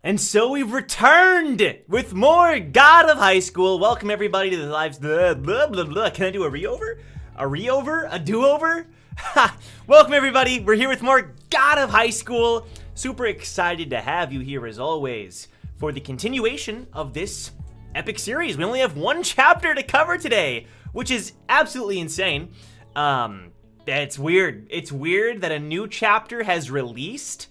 And so we've returned with more God of High School. Welcome everybody to the lives. Blah, blah, blah, blah. Can I do a re-over? A re-over? A do-over? Ha! Welcome everybody. We're here with more God of High School. Super excited to have you here as always for the continuation of this epic series. We only have one chapter to cover today, which is absolutely insane. It's weird. It's weird that a new chapter has released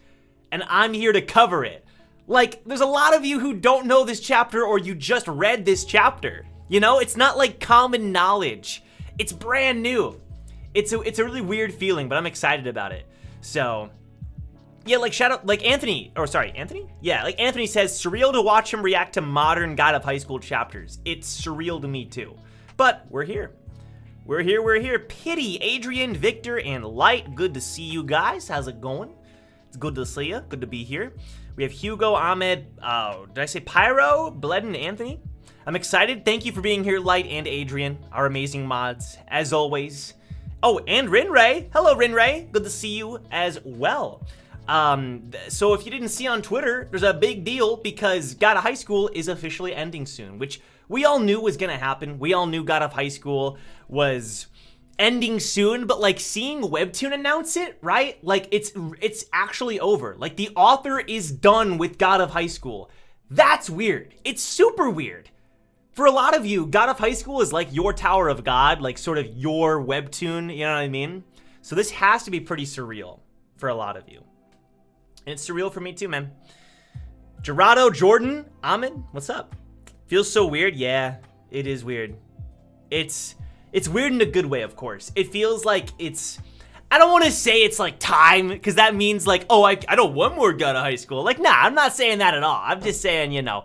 and I'm here to cover it. Like, there's a lot of you who don't know this chapter or you just read this chapter. You know, it's not like common knowledge. It's brand new. It's a really weird feeling, but I'm excited about it. So, yeah, like Anthony? Yeah, like Anthony says, surreal to watch him react to modern God of High School chapters. It's surreal to me too. But we're here. We're here. Pity, Adrian, Victor, and Light. Good to see you guys. How's it going? It's good to see you. Good to be here. We have Hugo, Ahmed, did I say Pyro, Bled, and Anthony? I'm excited. Thank you for being here, Light and Adrian, our amazing mods, as always. Oh, and Rinray. Hello, Rinray. Good to see you as well. So if you didn't see on Twitter, there's a big deal because God of High School is officially ending soon, which we all knew was gonna happen. We all knew God of High School was ending soon, but like seeing WEBTOON announce it, right? Like it's actually over. Like the author is done with God of High School. That's weird. It's super weird. For a lot of you, God of High School is like your Tower of God, like sort of your WEBTOON, you know what I mean? So this has to be pretty surreal for a lot of you. And it's surreal for me too, man. Gerardo, Jordan, Ahmed, what's up? Feels so weird. Yeah, it is weird. It's weird in a good way, of course. It feels like I don't want to say it's like time, because that means like, oh, I don't want more God of High School. Like, nah, I'm not saying that at all. I'm just saying, you know,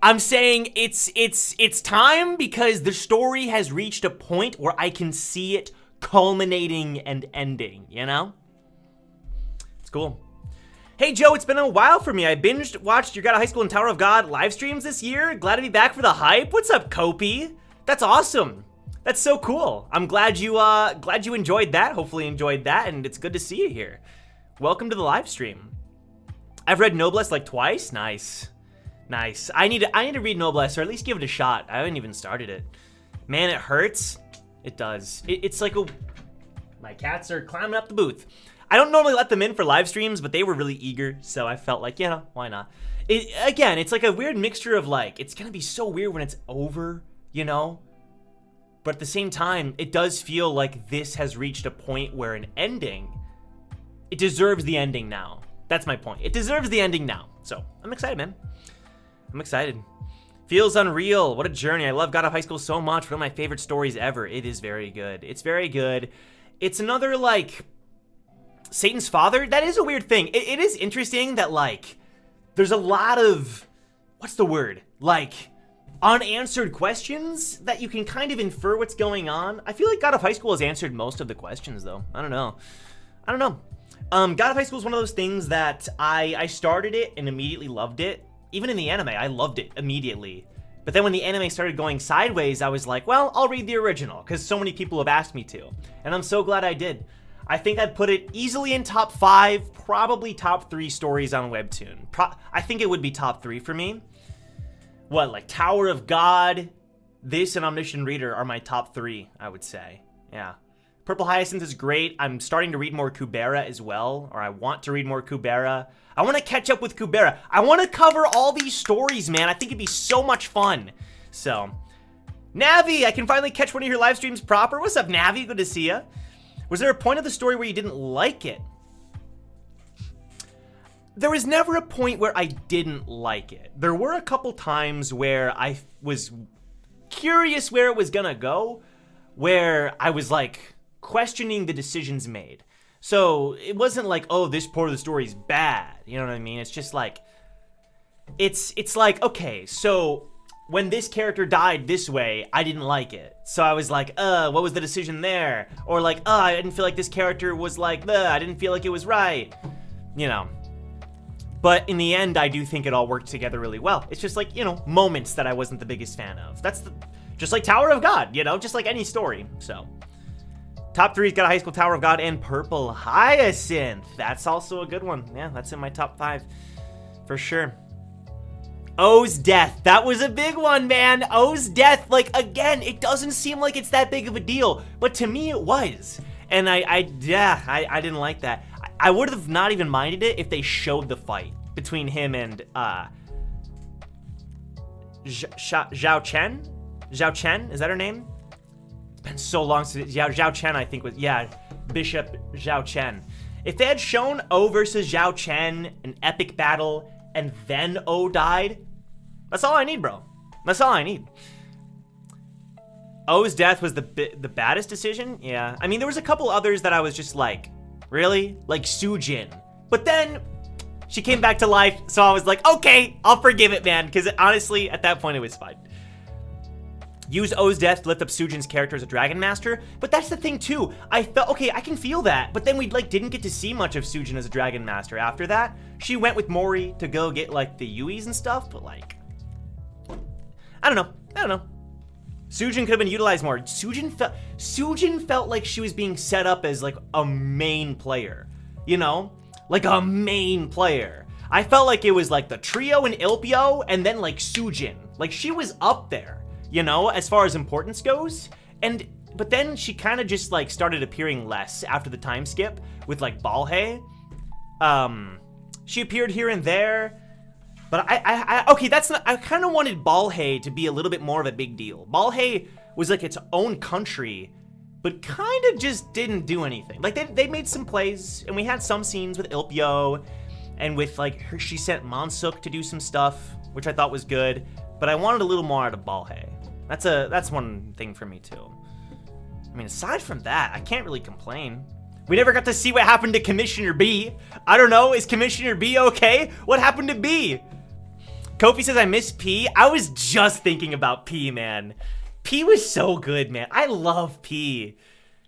I'm saying it's time because the story has reached a point where I can see it culminating and ending, you know? It's cool. Hey Joe, it's been a while for me. I watched your God of High School and Tower of God live streams this year. Glad to be back for the hype. What's up, Kopi? That's awesome. That's so cool. I'm glad you enjoyed that. Hopefully enjoyed that, and it's good to see you here. Welcome to the live stream. I've read Noblesse like twice. Nice. I need to read Noblesse, or at least give it a shot. I haven't even started it. Man, it hurts. It does. It's like my cats are climbing up the booth. I don't normally let them in for live streams, but they were really eager, so I felt like, yeah, why not? Again, it's like a weird mixture of like, it's gonna be so weird when it's over, you know? But at the same time, it does feel like this has reached a point where an ending, it deserves the ending now. That's my point. It deserves the ending now. So, I'm excited, man. I'm excited. Feels unreal. What a journey. I love God of High School so much. One of my favorite stories ever. It is very good. It's very good. It's another, like, Satan's father. That is a weird thing. It is interesting that, like, there's a lot of, what's the word? Like, unanswered questions that you can kind of infer what's going on. I feel like God of High School has answered most of the questions, though. I don't know. God of High School is one of those things that I started it and immediately loved it. Even in the anime, I loved it immediately. But then when the anime started going sideways, I was like, well, I'll read the original, because so many people have asked me to. And I'm so glad I did. I think I'd put it easily in top 5, probably top 3 stories on WEBTOON. I think it would be top 3 for me. What, like Tower of God, this, and Omniscient Reader are my top 3, I would say. Yeah. Purple Hyacinth is great. I'm starting to read more Kubera as well, or I want to read more Kubera. I want to catch up with Kubera. I want to cover all these stories, man. I think it'd be so much fun. So, Navi, I can finally catch one of your live streams proper. What's up, Navi? Good to see you. Was there a point of the story where you didn't like it? There was never a point where I didn't like it. There were a couple times where I was curious where it was gonna go, where I was like questioning the decisions made. So it wasn't like, oh, this part of the story is bad. You know what I mean? It's just like, it's like, okay, so when this character died this way, I didn't like it. So I was like, what was the decision there? Or like, I didn't feel like this character was like, I didn't feel like it was right. You know. But in the end, I do think it all worked together really well. It's just like, you know, moments that I wasn't the biggest fan of. Just like Tower of God, you know, just like any story. So, top 3's got a High School, Tower of God, and Purple Hyacinth. That's also a good one. Yeah, that's in my top 5 for sure. O's death. That was a big one, man. O's death, like, again, it doesn't seem like it's that big of a deal, but to me it was. And I didn't like that. I would have not even minded it if they showed the fight between him and Zhao Chen? Zhao Chen? Is that her name? It's been so long since Zhao Chen, I think, was, yeah, Bishop Zhao Chen. If they had shown O versus Zhao Chen, an epic battle, and then O died, that's all I need, bro. That's all I need. O's death was the baddest decision? Yeah. I mean, there was a couple others that I was just like, really? Like Sujin. But then she came back to life, so I was like, okay, I'll forgive it, man. Because honestly, at that point, it was fine. Use O's death to lift up Sujin's character as a Dragon Master. But that's the thing, too. I felt, okay, I can feel that. But then we, like, didn't get to see much of Sujin as a Dragon Master after that. She went with Mori to go get, like, the Yuis and stuff. But, like, I don't know. Sujin could have been utilized more. Sujin felt like she was being set up as, like, a main player. You know? Like, a main player. I felt like it was, like, the trio and Ilpio, and then, like, Sujin. Like, she was up there, you know, as far as importance goes. But then she kind of just, like, started appearing less after the time skip with, like, Balhae. She appeared here and there. But okay, that's not, I kind of wanted Balhae to be a little bit more of a big deal. Balhae was like its own country, but kind of just didn't do anything. Like they made some plays, and we had some scenes with Ilpio, and with like her, she sent Monsuk to do some stuff, which I thought was good. But I wanted a little more out of Balhae. That's one thing for me too. I mean, aside from that, I can't really complain. We never got to see what happened to Commissioner B. I don't know, is Commissioner B okay? What happened to B? Kofi says, I miss P. I was just thinking about P, man. P was so good, man. I love P.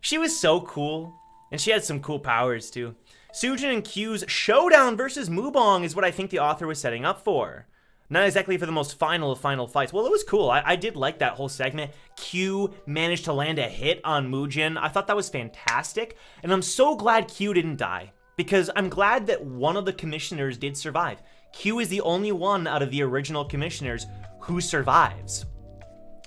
She was so cool. And she had some cool powers, too. Sujin and Q's showdown versus Mubong is what I think the author was setting up for. Not exactly for the most final of final fights. Well, it was cool. I did like that whole segment. Q managed to land a hit on Mujin. I thought that was fantastic. And I'm so glad Q didn't die, because I'm glad that one of the commissioners did survive. Q is the only one out of the original commissioners who survives,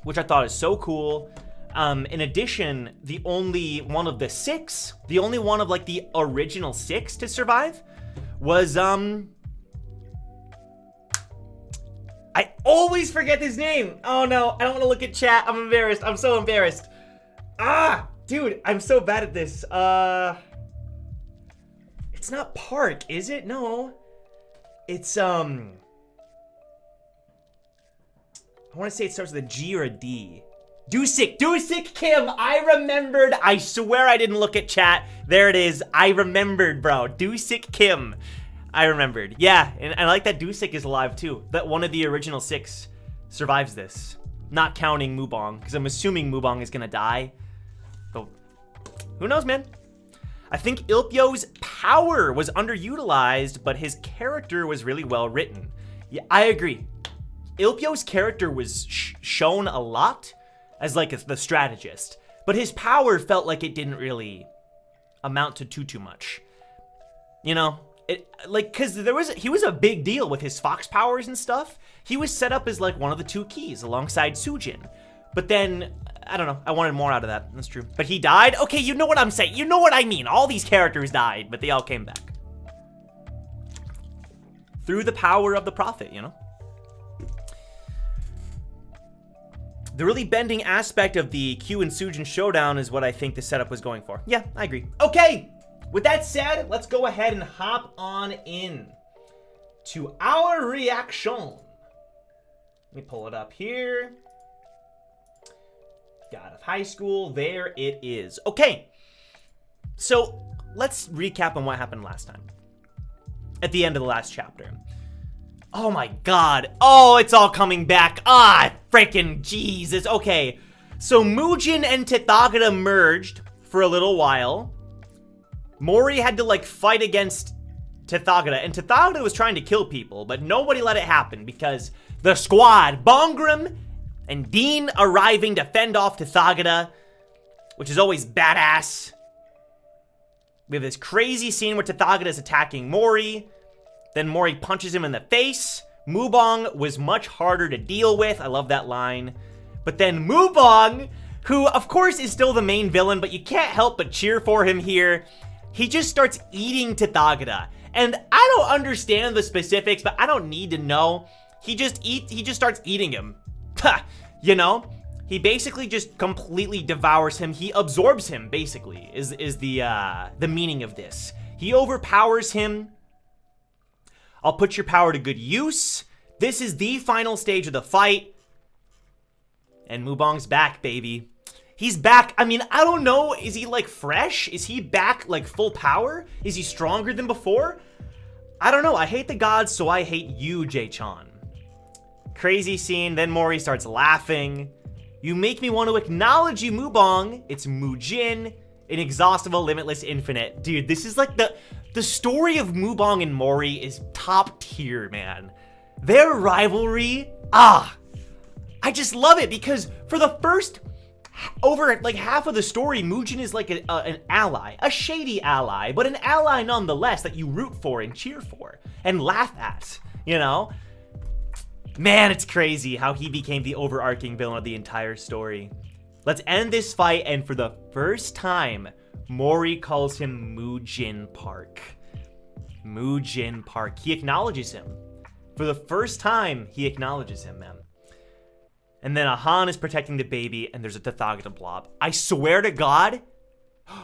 which I thought is so cool. In addition, the only one of the six, the only one of like the original six to survive was, I always forget his name. Oh no, I don't want to look at chat. I'm embarrassed. I'm so embarrassed. Dude, I'm so bad at this. It's not Park, is it? No. It's, I want to say it starts with a G or a D. Dusik Kim. I remembered. I swear I didn't look at chat. There it is. I remembered, bro. Dusik Kim. I remembered. Yeah, and I like that Dusik is alive too. That one of the original six survives this. Not counting Mubong, because I'm assuming Mubong is gonna die. But who knows, man? I think Ilpio's power was underutilized, but his character was really well written. Yeah, I agree. Ilpio's character was shown a lot as like the strategist, but his power felt like it didn't really amount to too much. You know, like, cause he was a big deal with his fox powers and stuff. He was set up as like one of the two keys alongside Sujin, but then I don't know. I wanted more out of that. That's true. But he died? Okay, you know what I'm saying. You know what I mean. All these characters died, but they all came back. Through the power of the prophet, you know? The really bending aspect of the Q and Sujin showdown is what I think the setup was going for. Yeah, I agree. Okay, with that said, let's go ahead and hop on in to our reaction. Let me pull it up here. God of Highschool, there it is. Okay, so let's recap on what happened last time. At the end of the last chapter. Oh my god. Oh, it's all coming back. Freaking Jesus. Okay, so Mujin and Tathagada merged for a little while. Mori had to like fight against Tathagada, and Tathagada was trying to kill people, but nobody let it happen because the squad, Bongram and Dean arriving to fend off Tathagada, which is always badass. We have this crazy scene where Tathagata is attacking Mori. Then Mori punches him in the face, Mubong was much harder to deal with. I love that line. But then Mubong, who of course is still the main villain, but you can't help but cheer for him here. He just starts eating Tathagata. And I don't understand the specifics, but I don't need to know. He just starts eating him. You know? He basically just completely devours him. He absorbs him, basically, is the meaning of this. He overpowers him. I'll put your power to good use. This is the final stage of the fight. And Mubong's back, baby. He's back. I mean, I don't know. Is he, like, fresh? Is he back, like, full power? Is he stronger than before? I don't know. I hate the gods, so I hate you, Jae-chan. Crazy scene. Then Mori starts laughing. You make me want to acknowledge you, Mubong. It's Mujin, inexhaustible, limitless, infinite. Dude, this is like the story of Mubong and Mori is top tier, man. Their rivalry, I just love it because for the first over like half of the story, Mujin is like an ally, a shady ally, but an ally nonetheless that you root for and cheer for and laugh at, you know? Man, it's crazy how he became the overarching villain of the entire story. Let's end this fight, and for the first time, Mori calls him Mujin Park. Mujin Park. He acknowledges him. For the first time, he acknowledges him, man. And then Ahan is protecting the baby, and there's a Tathagata blob. I swear to God.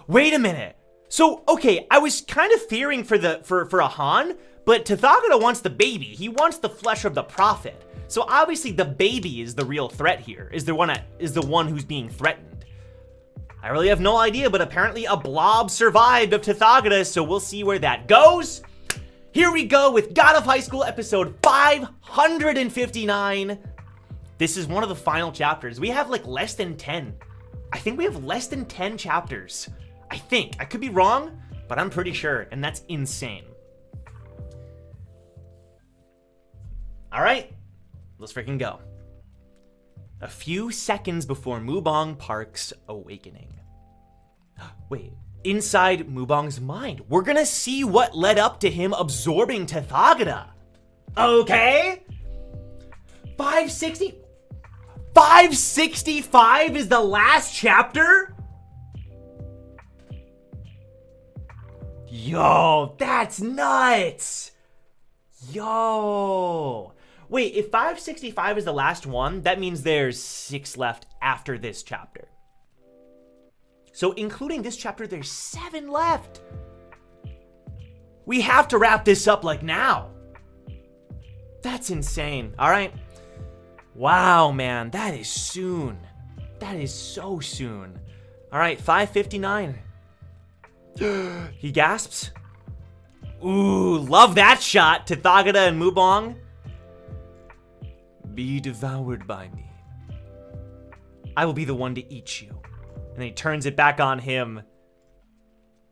Wait a minute. So, okay, I was kind of fearing for Ahan, but Tathagata wants the baby. He wants the flesh of the prophet. So obviously the baby is the real threat here, is the one who's being threatened. I really have no idea, but apparently a blob survived of Tathagata, so we'll see where that goes. Here we go with God of Highschool episode 559. This is one of the final chapters. We have like less than 10. I think we have less than 10 chapters. I think. I could be wrong, but I'm pretty sure, and that's insane. All right, let's freaking go. A few seconds before Mubong Park's awakening. Wait, inside Mubong's mind, we're gonna see what led up to him absorbing Tathagata. Okay? 565 is the last chapter? Yo, that's nuts. Yo. Wait, if 565 is the last one, that means there's 6 left after this chapter. So including this chapter, there's 7 left. We have to wrap this up like now. That's insane. All right. Wow, man, that is soon. That is so soon. All right, 559. He gasps. Ooh, love that shot. Tathagata and Mubong. Be devoured by me. I will be the one to eat you. And he turns it back on him.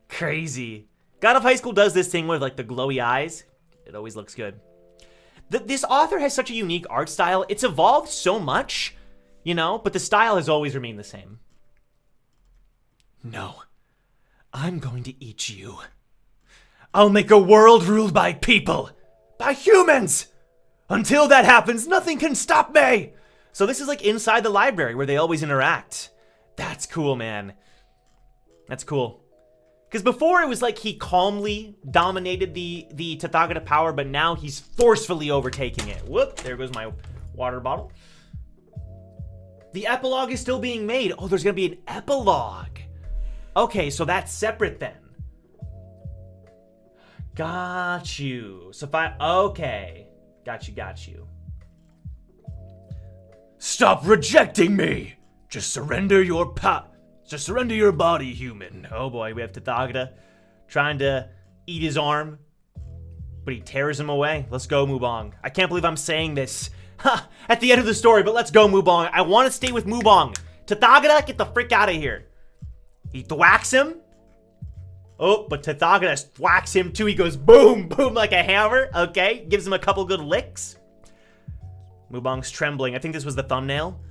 Crazy. God of Highschool does this thing with like the glowy eyes. It always looks good. This author has such a unique art style. It's evolved so much, you know, but the style has always remained the same. No, I'm going to eat you. I'll make a world ruled by people, by humans. Until that happens, nothing can stop me. So this is like inside the library where they always interact. That's cool, man. That's cool. Because before it was like he calmly dominated the Tathagata power, but now he's forcefully overtaking it. Whoop, there goes my water bottle. The epilogue is still being made. Oh, there's going to be an epilogue. Okay, so that's separate then. Got you. So okay. Got you. Stop rejecting me. Just surrender your Just surrender your body, human. Oh boy, we have Tathagata trying to eat his arm, but he tears him away. Let's go, Mubong. I can't believe I'm saying this at the end of the story, but let's go, Mubong. I want to stay with Mubong. Tathagata, get the frick out of here. He thwacks him. Oh, but Tathagata thwacks him too. He goes boom, boom like a hammer. Okay, gives him a couple good licks. Mubong's trembling. I think this was the thumbnail.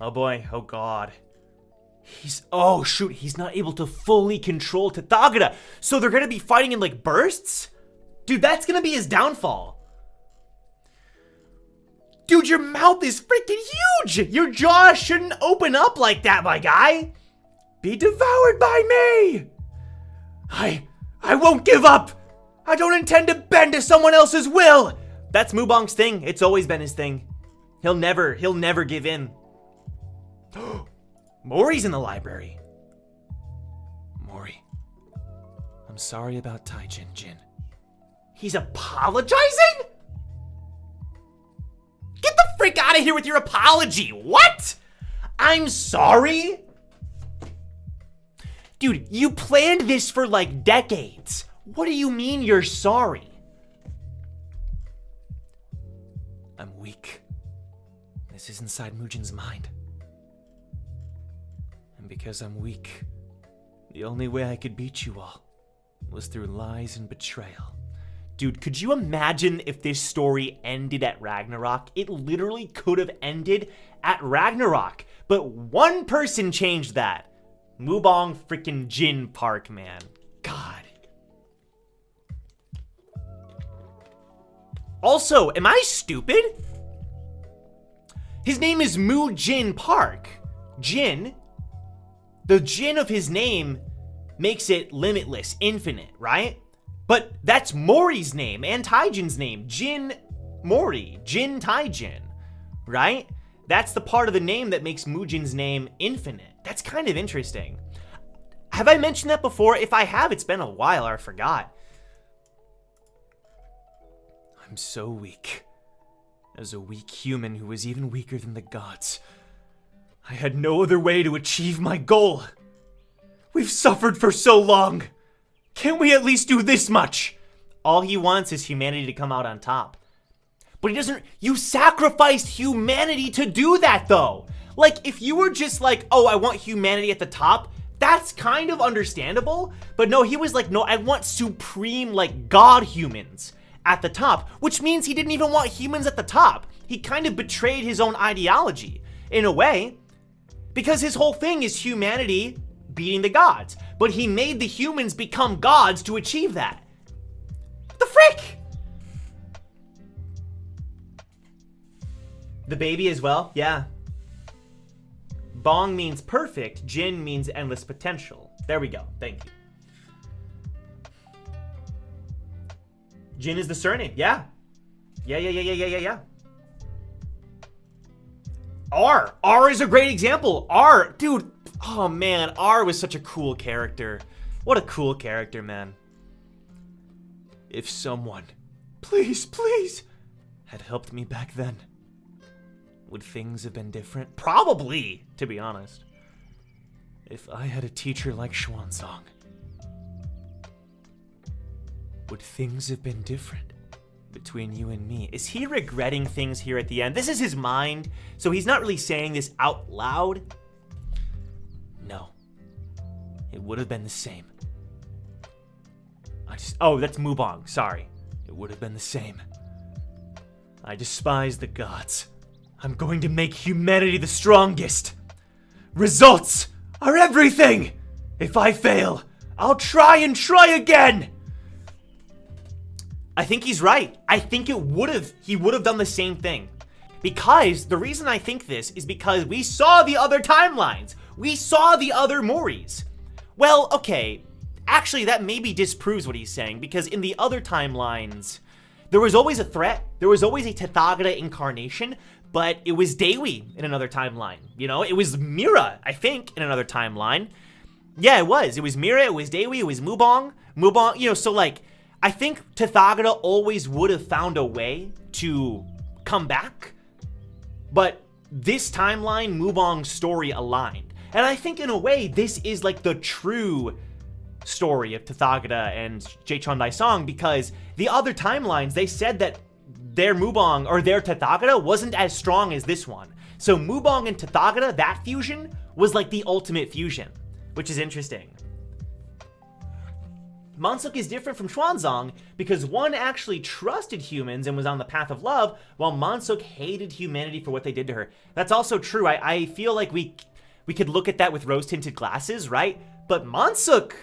Oh boy, oh god. Oh shoot, he's not able to fully control Tathagata. So they're gonna be fighting in like bursts? Dude, that's gonna be his downfall. Dude, your mouth is freaking huge! Your jaw shouldn't open up like that, my guy! Be devoured by me! I won't give up! I don't intend to bend to someone else's will! That's Mubong's thing. It's always been his thing. He'll never give in. Mori's in the library. Mori, I'm sorry about Taijin, Jin. He's apologizing? Get the frick out of here with your apology. What? I'm sorry? Dude, you planned this for like decades. What do you mean you're sorry? I'm weak. This is inside Mujin's mind. And because I'm weak, the only way I could beat you all was through lies and betrayal. Dude, could you imagine if this story ended at Ragnarok? It literally could have ended at Ragnarok. But one person changed that. Mubong freaking Jin Park, man. God. Also, am I stupid? His name is Mujin Park. Jin. The Jin of his name makes it limitless, infinite, right? But that's Mori's name and Taijin's name. Jin Mori. Jin Taijin, right? That's the part of the name that makes Mujin's name infinite. That's kind of interesting. Have I mentioned that before? If I have, it's been a while, or I forgot. I'm so weak. As a weak human who was even weaker than the gods, I had no other way to achieve my goal. We've suffered for so long. Can't we at least do this much? All he wants is humanity to come out on top. But he doesn't. You sacrificed humanity to do that, though. Like, if you were just like, oh, I want humanity at the top, that's kind of understandable. But no, he was like, no, I want supreme, like, god humans at the top, which means he didn't even want humans at the top. He kind of betrayed his own ideology, in a way, because his whole thing is humanity beating the gods. But he made the humans become gods to achieve that. The frick? The baby as well? Yeah. Bong means perfect. Jin means endless potential. There we go. Thank you. Jin is the surname. Yeah. Yeah. R. R is a great example. R. Dude. Oh, man. R was such a cool character. What a cool character, man. If someone, please, had helped me back then, would things have been different? Probably, to be honest. If I had a teacher like Xuanzang, would things have been different between you and me? Is he regretting things here at the end? This is his mind, so he's not really saying this out loud. No. It would have been the same. Oh, that's Mubong. Sorry. It would have been the same. I despise the gods. I'm going to make humanity the strongest. Results are everything. If I fail, I'll try and try again. I think he's right. I think he would have done the same thing. Because the reason I think this is because we saw the other timelines. We saw the other Moris. Well, okay. Actually, that maybe disproves what he's saying, because in the other timelines, there was always a threat. There was always a Tathagata incarnation, but it was Dewi in another timeline. You know, it was Mira, I think, in another timeline. Yeah, it was. It was Mira, it was Dewi, it was Mubong. Mubong, you know, so like, I think Tathagata always would have found a way to come back, but this timeline, Mubong's story aligned. And I think in a way, this is like the true story of Tathagata and Jaichon Daisong, because the other timelines, they said that their Mubong or their Tathagata wasn't as strong as this one. So Mubong and Tathagata, that fusion was like the ultimate fusion, which is interesting. Mansuk is different from Xuanzang because one actually trusted humans and was on the path of love, while Mansuk hated humanity for what they did to her. That's also true. I feel like we could look at that with rose-tinted glasses, right? But Mansuk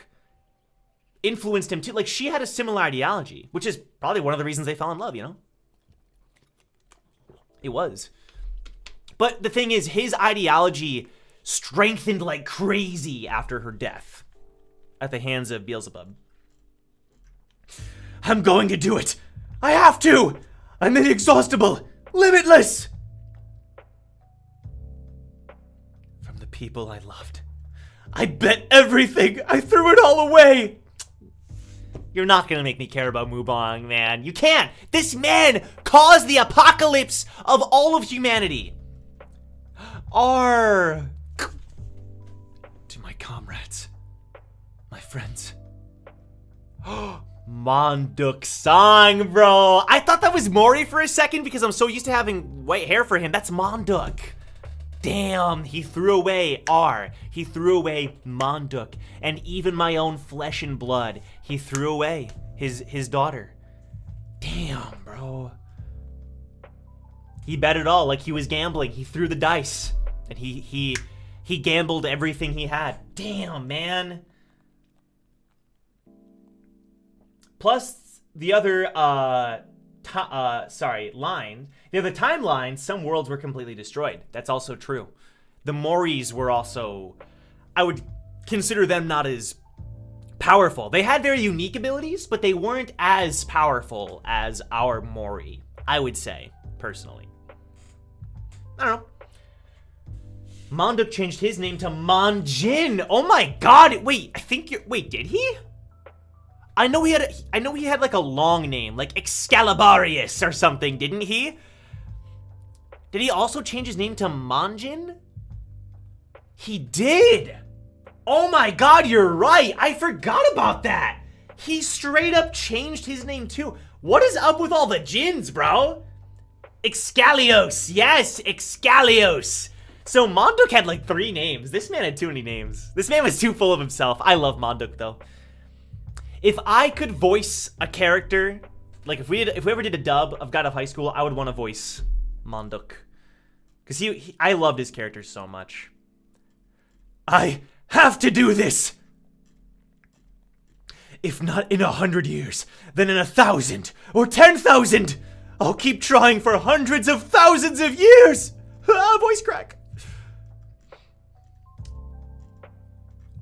influenced him too. Like, she had a similar ideology, which is probably one of the reasons they fell in love, you know? It was. But the thing is, his ideology strengthened like crazy after her death at the hands of Beelzebub. I'm going to do it. I have to. I'm inexhaustible, limitless. From the people I loved, I bet everything. I threw it all away. You're not gonna make me care about Mubong, man. You can't. This man caused the apocalypse of all of humanity. To my comrades, my friends. Monduk song, bro. I thought that was Mori for a second because I'm so used to having white hair for him. That's Monduk. Damn, he threw away He threw away Monduk. And even my own flesh and blood, he threw away his daughter. Damn, bro. He bet it all like he was gambling. He threw the dice. And he gambled everything he had. Damn, man. Plus the other line. The other timeline, some worlds were completely destroyed. That's also true. The Moris were also, I would consider them not as powerful. They had very unique abilities, but they weren't as powerful as our Mori, I would say, personally. I don't know. Monduk changed his name to Mujin. Oh my god. Wait, did he? I know he had like a long name, like Excalibarius or something, didn't he? Did he also change his name to Mujin? He did. Oh my god, you're right. I forgot about that. He straight up changed his name too. What is up with all the Jins, bro? Excalios. Yes, Excalios. So Monduk had like 3 names. This man had too many names. This man was too full of himself. I love Monduk though. If I could voice a character, like if we ever did a dub of God of Highschool, I would want to voice Monduk. Because I loved his character so much. I have to do this! If not in 100 years, then in 1,000 or 10,000! I'll keep trying for hundreds of thousands of years! Voice crack.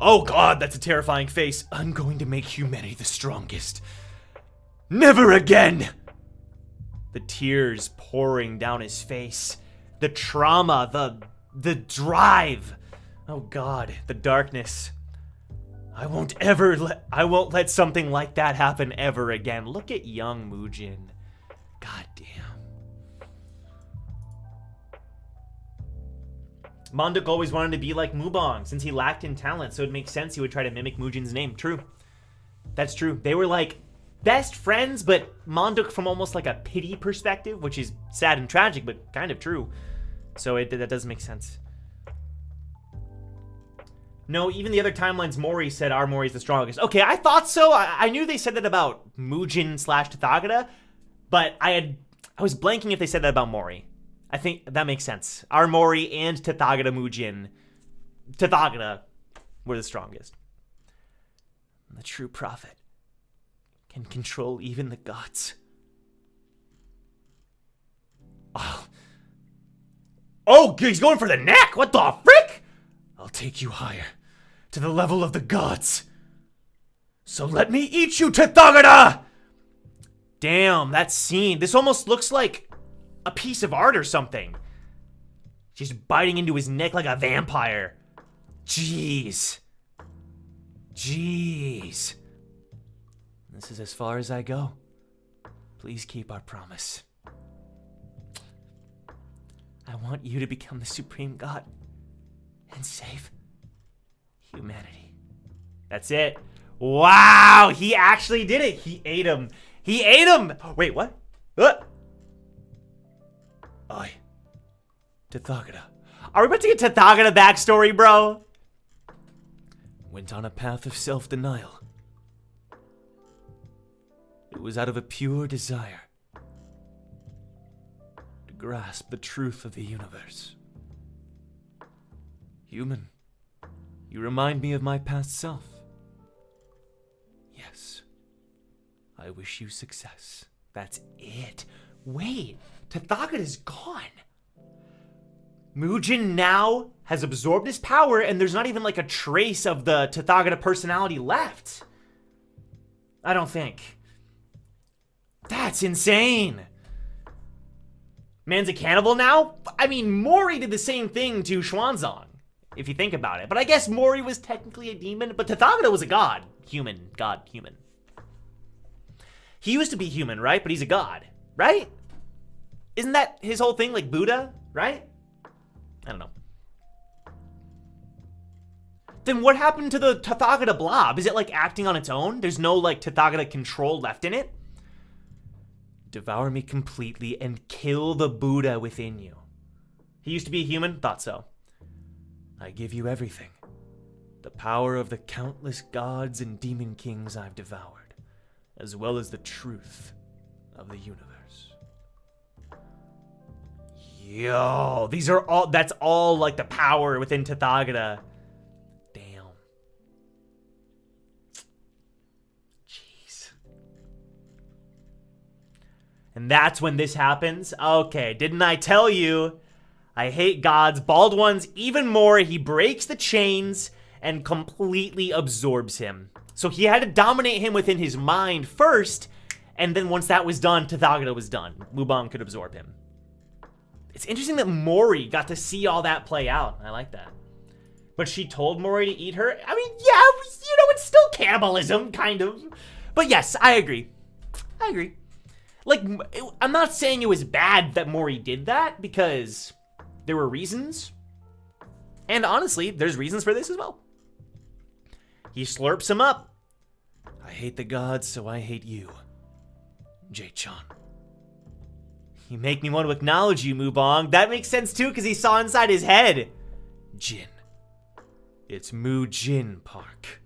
Oh god, that's a terrifying face. I'm going to make humanity the strongest. Never again! The tears pouring down his face. The trauma, the drive. Oh god, the darkness. I won't let something like that happen ever again. Look at young Mujin. God damn. Monduk always wanted to be like Mubong since he lacked in talent, so it makes sense he would try to mimic Mujin's name. True. That's true. They were like best friends, but Monduk from almost like a pity perspective, which is sad and tragic, but kind of true. So that does make sense. No, even the other timelines, Mori said our Mori's the strongest. Okay, I thought so. I knew they said that about Mujin / Tathagata, but I was blanking if they said that about Mori. I think that makes sense. Our Mori and Tathagata Tathagata were the strongest. The true prophet can control even the gods. Oh, he's going for the neck! What the frick? I'll take you higher, to the level of the gods. So let me eat you, Tathagata! Damn, that scene. This almost looks like a piece of art or something. She's biting into his neck like a vampire. Jeez. Jeez. This is as far as I go. Please keep our promise. I want you to become the supreme god and save humanity. That's it. Wow, he actually did it. He ate him. He ate him. Wait, what? Tathagata. Are we about to get Tathagata backstory, bro? Went on a path of self-denial. It was out of a pure desire to grasp the truth of the universe. Human, you remind me of my past self. Yes, I wish you success. That's it. Wait, Tathagata is gone. Mujin now has absorbed his power, and there's not even like a trace of the Tathagata personality left. I don't think. That's insane. Man's a cannibal now? I mean, Mori did the same thing to Xuanzang, if you think about it. But I guess Mori was technically a demon, but Tathagata was a god. Human. God. Human. He used to be human, right? But he's a god, right? Isn't that his whole thing, like Buddha, right? I don't know. Then what happened to the Tathagata blob? Is it like acting on its own? There's no like Tathagata control left in it? Devour me completely and kill the Buddha within you. He used to be a human? Thought so. I give you everything. The power of the countless gods and demon kings I've devoured, as well as the truth of the universe. Yo, these are all, that's all like the power within Tathagata. Damn. Jeez. And that's when this happens. Okay, didn't I tell you? I hate gods. Bald ones even more. He breaks the chains and completely absorbs him. So he had to dominate him within his mind first, and then once that was done, Tathagata was done. Mubong could absorb him. It's interesting that Mori got to see all that play out. I like that. But she told Mori to eat her. I mean, yeah, you know, it's still cannibalism, kind of. But yes, I agree. I agree. Like, I'm not saying it was bad that Mori did that, because there were reasons. And honestly, there's reasons for this as well. He slurps him up. I hate the gods, so I hate you, Jae-chan. You make me want to acknowledge you, Mubong. That makes sense too, because he saw inside his head. Jin. It's Mujin Park.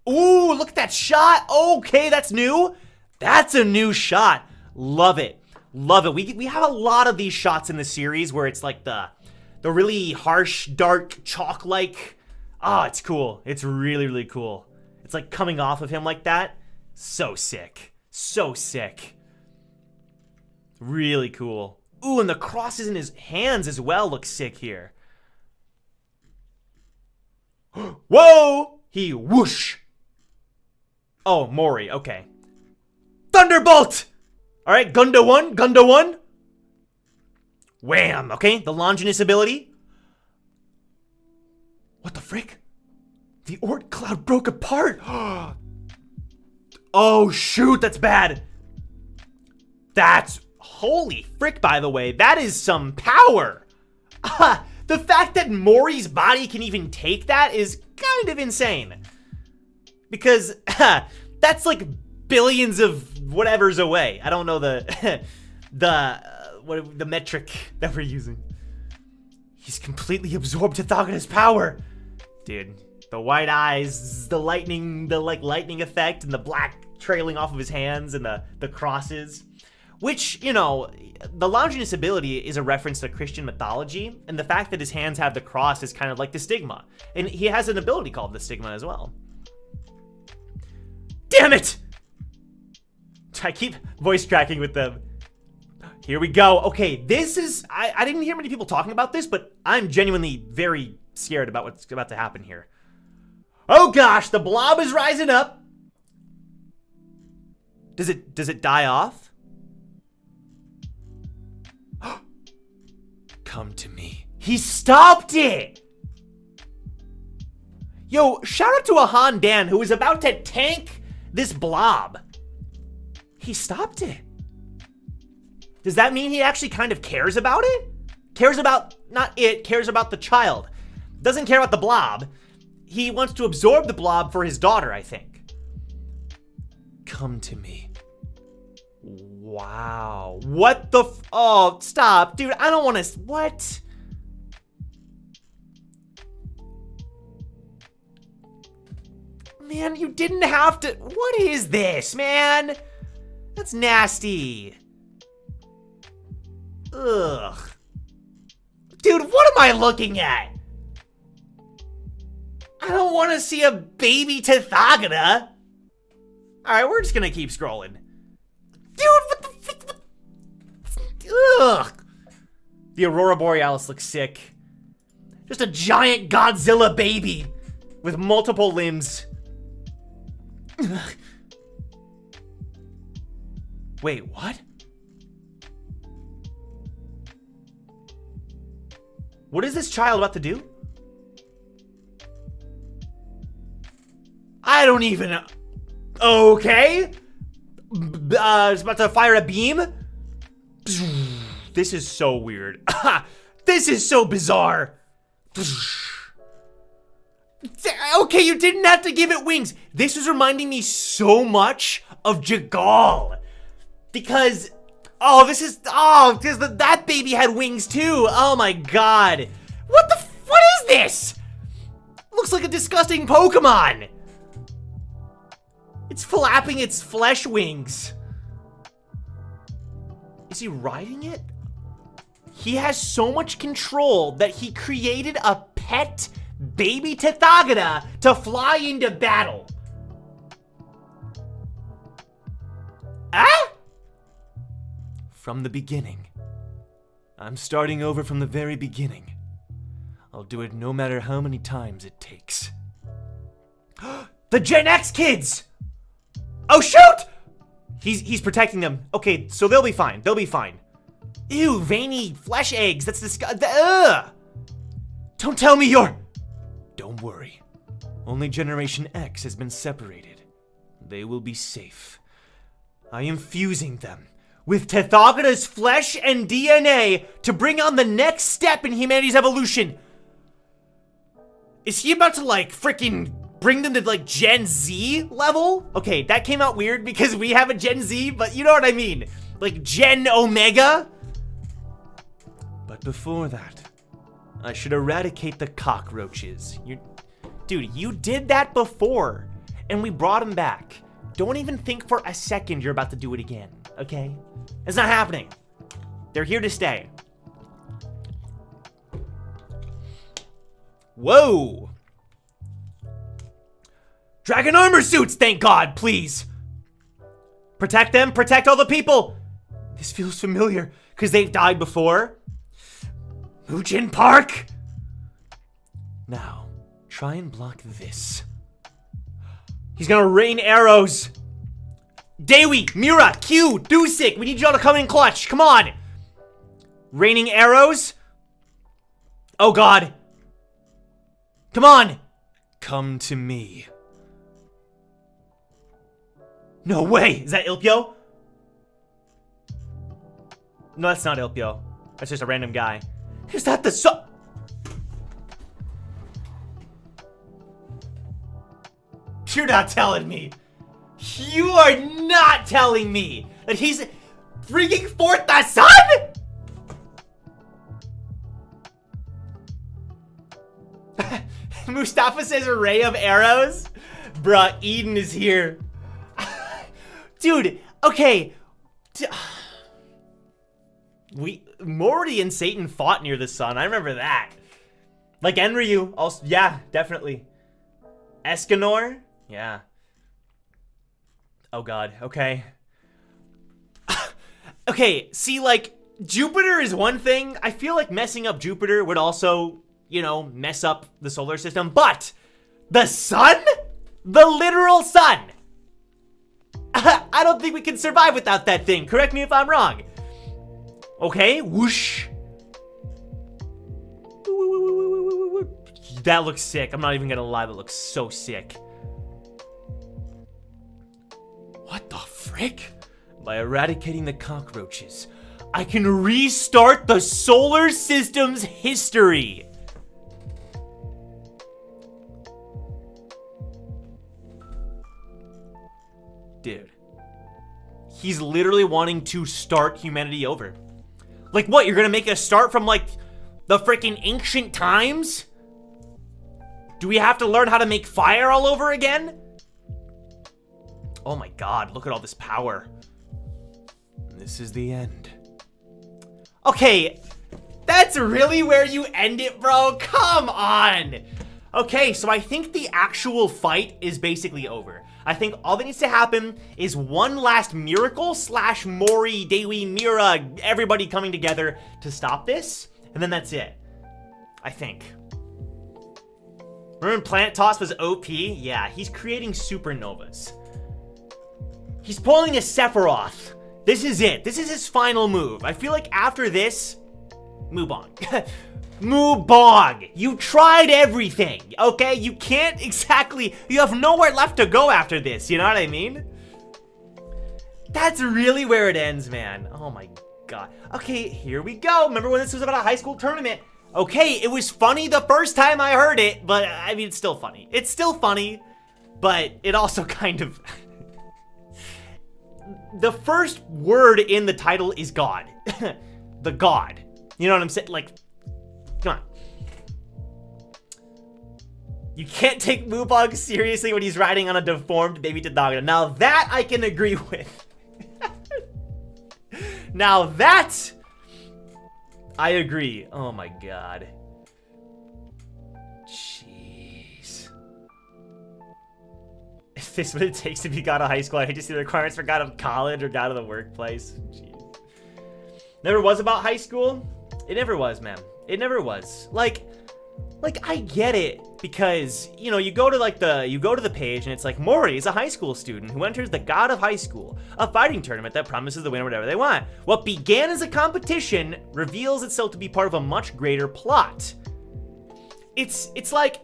Ooh, look at that shot. Okay, that's new. That's a new shot. Love it. Love it. We have a lot of these shots in the series where it's like the really harsh, dark, chalk-like. Oh, it's cool. It's really, really cool. It's like coming off of him like that. So sick. So sick. Really cool. Ooh, and the crosses in his hands as well look sick here. Whoa! He whoosh. Oh, Mori. Okay. Thunderbolt! Alright, Gunda 1. Gunda 1. Wham! Okay, the Longinus ability. What the frick? The Oort cloud broke apart. Oh, shoot, that's bad. That's... Holy frick, by the way. That is some power. The fact that Mori's body can even take that is kind of insane. Because that's like billions of whatevers away. I don't know the the metric that we're using. He's completely absorbed Tathagata's power. Dude, the white eyes, the lightning effect, and the black trailing off of his hands, and the crosses. Which, you know, the Longinus ability is a reference to Christian mythology, and the fact that his hands have the cross is kind of like the stigma. And he has an ability called the stigma as well. Damn it! I keep voice cracking with them. Here we go. Okay, this is... I didn't hear many people talking about this, but I'm genuinely very scared about what's about to happen here. Oh gosh, the blob is rising up. Does it die off? Come to me. He stopped it! Yo, shout out to a Han Dan who was about to tank this blob. He stopped it. Does that mean he actually kind of cares about it? Cares about, not it, cares about the child. Doesn't care about the blob. He wants to absorb the blob for his daughter, I think. Come to me. Wow. What the oh, stop. Dude, I don't want to... What? Man, you didn't have to... What is this, man? That's nasty. Ugh. Dude, what am I looking at? I don't want to see a baby Tathagata. Alright, we're just gonna keep scrolling. Dude, what the... The Aurora Borealis looks sick. Just a giant Godzilla baby with multiple limbs. Wait, what? What is this child about to do? I don't even know. Okay. It's about to fire a beam. This is so weird. This is so bizarre. Okay, you didn't have to give it wings. This is reminding me so much of Jagal. Because, because that baby had wings too. Oh my god. What is this? Looks like a disgusting Pokemon. It's flapping its flesh wings. Is he riding it? He has so much control that he created a pet baby Tathagata to fly into battle. Ah? From the beginning. I'm starting over from the very beginning. I'll do it no matter how many times it takes. The Gen X kids! Oh shoot! He's protecting them. Okay, so they'll be fine. They'll be fine. Ew, veiny flesh eggs. That's disgusting. Ugh! Don't tell me you're... Don't worry. Only Generation X has been separated. They will be safe. I am fusing them with Tathagata's flesh and DNA to bring on the next step in humanity's evolution. Is he about to, like, freaking bring them to, like, Gen Z level? Okay, that came out weird because we have a Gen Z, but you know what I mean. Like, Gen Omega? But before that, I should eradicate the cockroaches. Dude, you did that before, and we brought them back. Don't even think for a second you're about to do it again, okay? It's not happening. They're here to stay. Whoa! Dragon armor suits, thank God, please. Protect them, protect all the people. This feels familiar, because they've died before. Mujin Park! Now, try and block this. He's gonna rain arrows. Dewi, Mira, Q, Dusik, we need y'all to come in clutch, come on. Raining arrows? Oh God. Come on. Come to me. No way, is that Ilpio? No, that's not Ilpio. That's just a random guy. Is that the You're not telling me. You are not telling me that he's bringing forth the sun? Mustafa says array of arrows. Bruh, Eden is here. Dude, okay. Morty and Satan fought near the sun. I remember that. Like Enryu, also, yeah, definitely. Escanor, yeah. Oh God, okay. Okay, see, like, Jupiter is one thing. I feel like messing up Jupiter would also, you know, mess up the solar system. But the sun? The literal sun. I don't think we can survive without that thing. Correct me if I'm wrong. Okay, whoosh. That looks sick. I'm not even gonna lie, that looks so sick. What the frick? By eradicating the cockroaches, I can restart the solar system's history. Dude. He's literally wanting to start humanity over. Like what, you're gonna make us start from like the freaking ancient times? Do we have to learn how to make fire all over again? Oh my God, look at all this power. This is the end. Okay, that's really where you end it, bro? Come on. Okay, so I think the actual fight is basically over. I think all that needs to happen is one last miracle / Mori, Dewi, Mira, everybody coming together to stop this, and then that's it. I think. Remember Planet Toss was OP? Yeah, he's creating supernovas. He's pulling a Sephiroth. This is it. This is his final move. I feel like after this, Mubong. Mubong! You tried everything, okay? You can't exactly... You have nowhere left to go after this, you know what I mean? That's really where it ends, man. Oh my god. Okay, here we go. Remember when this was about a high school tournament? Okay, it was funny the first time I heard it, but I mean, it's still funny. It's still funny, but it also kind of... The first word in the title is God. The God. You know what I'm saying? Like... Come on. You can't take Mubong seriously when he's riding on a deformed baby Tathagata. Now that I can agree with. Now that I agree. Oh my god. Jeez. Is this what it takes to be God of High School? I hate to see the requirements for God of College or God of the Workplace. Jeez. Never was about high school? It never was, man. It never was. Like I get it because, you know, you go to the page and it's like Mori is a high school student who enters the God of High School, a fighting tournament that promises the winner whatever they want. What began as a competition reveals itself to be part of a much greater plot. It's like,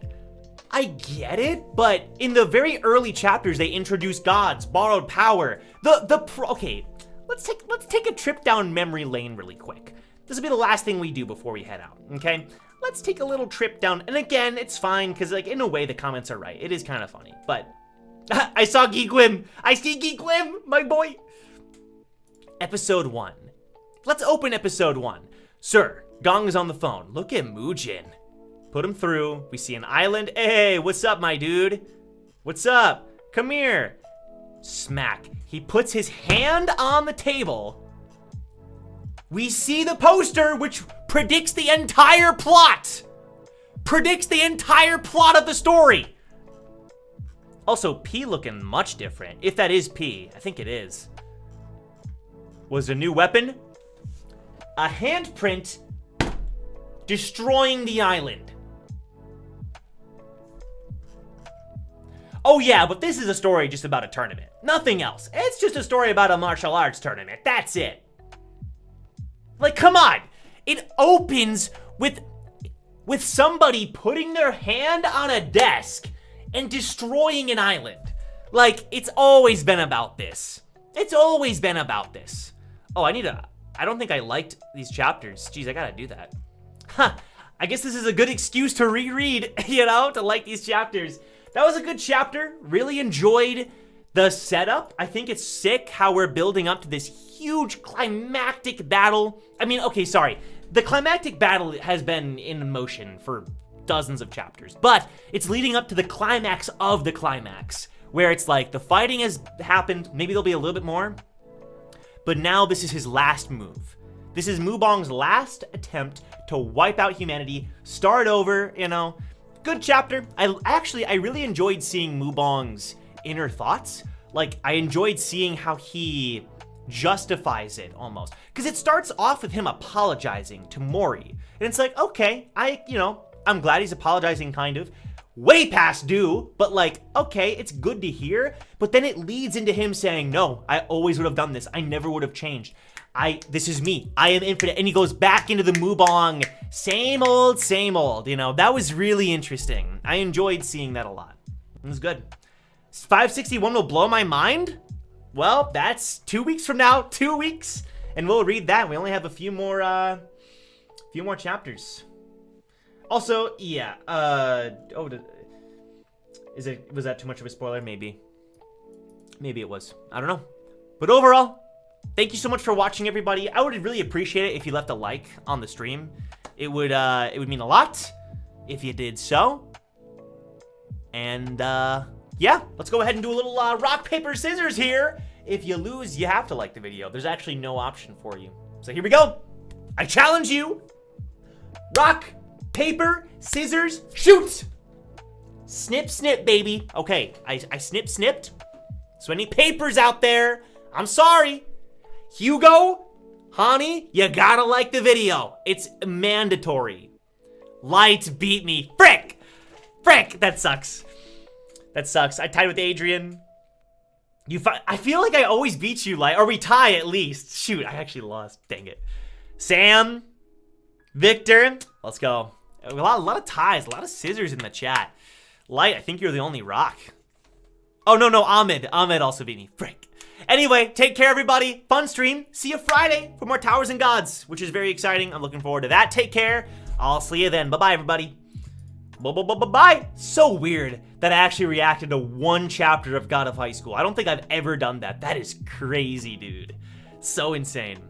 I get it, but in the very early chapters they introduce gods, borrowed power. Okay, let's take a trip down memory lane really quick. This will be the last thing we do before we head out, okay? Let's take a little trip down, and again, it's fine, because, like, in a way, the comments are right. It is kind of funny, but... I saw Geekwim! I see Geekwim, my boy! Episode 1. Let's open episode 1. Sir, Gong is on the phone. Look at Mujin. Put him through. We see an island. Hey, what's up, my dude? What's up? Come here. Smack. He puts his hand on the table... We see the poster, which predicts the entire plot. Predicts the entire plot of the story. Also, P looking much different. If that is P, I think it is. Was a new weapon? A handprint destroying the island. Oh yeah, but this is a story just about a tournament. Nothing else. It's just a story about a martial arts tournament. That's it. Like, come on. It opens with somebody putting their hand on a desk and destroying an island. Like, it's always been about this. It's always been about this. Oh, I don't think I liked these chapters. Jeez, I gotta do that. Huh. I guess this is a good excuse to reread, you know, to like these chapters. That was a good chapter. Really enjoyed the setup. I think it's sick how we're building up to this huge climactic battle. I mean, okay, sorry. The climactic battle has been in motion for dozens of chapters, but it's leading up to the climax of the climax, where it's like the fighting has happened. Maybe there'll be a little bit more, but now this is his last move. This is Mubong's last attempt to wipe out humanity, start over, you know. Good chapter. I really enjoyed seeing Mubong's inner thoughts. Like, I enjoyed seeing how he justifies it almost. Because it starts off with him apologizing to Mori. And it's like, okay, I'm glad he's apologizing kind of. Way past due, but like, okay, it's good to hear. But then it leads into him saying, no, I always would have done this. I never would have changed. This is me. I am infinite. And he goes back into the Mubong. Same old, you know. That was really interesting. I enjoyed seeing that a lot. It was good. 561 will blow my mind? Well, that's 2 weeks from now. 2 weeks. And we'll read that. We only have a few more chapters. Also, yeah, was that too much of a spoiler? Maybe it was. I don't know. But overall, thank you so much for watching, everybody. I would really appreciate it if you left a like on the stream. It would mean a lot if you did so. And yeah, let's go ahead and do a little rock, paper, scissors here. If you lose, you have to like the video. There's actually no option for you. So here we go. I challenge you. Rock, paper, scissors, shoot! Snip, snip, baby. Okay, I snipped. So any papers out there, I'm sorry. Hugo, honey, you gotta like the video. It's mandatory. Lights beat me. Frick! That sucks. I tied with Adrian. I feel like I always beat you, Light, or we tie at least. Shoot, I actually lost. Dang it. Sam, Victor, let's go. A lot of ties, a lot of scissors in the chat. Light, I think you're the only rock. Oh, no, Ahmed. Ahmed also beat me. Frick. Anyway, take care, everybody. Fun stream. See you Friday for more Towers and Gods, which is very exciting. I'm looking forward to that. Take care. I'll see you then. Bye-bye, everybody. Bye. So weird that I actually reacted to one chapter of God of High School. I don't think I've ever done that. That is crazy, dude. So insane.